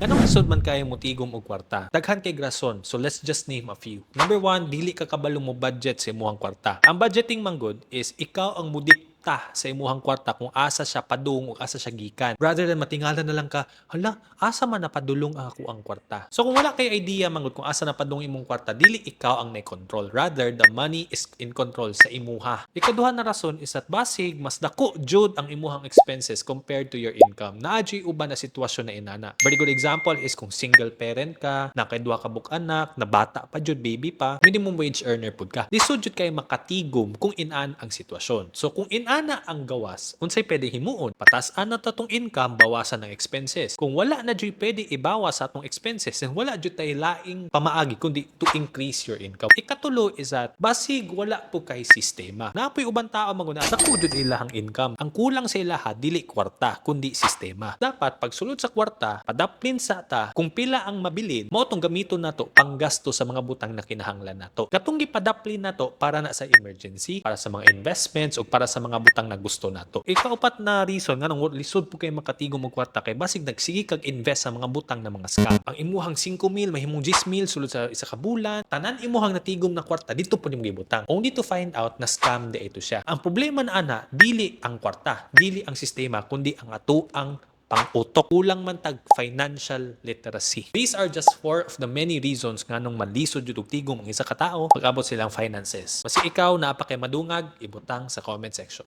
Anong isod man kayo mo tigom og kwarta? Daghan kay grason, so let's just name a few. Number one, dili ka kabalo mo budget sa imuhang kwarta. Ang budgeting manggod is ikaw ang mudikta sa imuhang kwarta kung asa siya padung o asa siya gikan. Rather than matingalan na lang ka, hala, asa man napadulong ako ang kwarta. So kung wala kay idea manggod kung asa napadung imong kwarta, dili ikaw ang control. Rather, the money is in control sa imuha. Ikaduha na rason is that basig mas dako jud ang imuhang expenses compared to your income. Naadjay uban na sitwasyon na inana. Very good example is kung single parent ka, nakay duha ka buk anak, na bata pa jud, baby pa, minimum wage earner pud ka. Lisod jud kay makatigom kung inan ang sitwasyon. So kung inana ang gawas, unsay pwede himuon? Patas-an na tatong income, bawasan ng expenses. Kung wala na jud pwede ibawas sa atong expenses, then wala jud tay laing pamaagi kundi to increase your income. Ikatulo is that basig wala po kay sistema. Napoy uban tao maguna dako jud ilahang income. Ang kulang sa ilaha dili kwarta kundi sistema. Dapat pagsulod sa kwarta, padaplin sa ta kung pila ang mabilin, mao tong gamiton nato panggasto sa mga butang na kinahanglan nato. Katong gipadaplin nato para na sa emergency, para sa mga investments o para sa mga butang na gusto nato. Ikaupat na reason nganong lisod po kay makatigom og kwarta kay basig nagsige kag invest sa mga butang na mga scam. Ang imuhang 5,000 mahimong 10,000 sulod sa isa ka bulan, tanan imuhang natigom na kwarta dito po nimo gibutang. Only to find out na scam de ito siya. Ang problema na ana dili ang kwarta, dili ang sistema kundi ang ato ang pang-utok. Kulang man tag financial literacy. These are just 4 of the many reasons nganong malisod jud og tigom ang isa ka tawo pag abot silang finances. Basi ikaw naa pa kay madungag, ibutang sa comment section.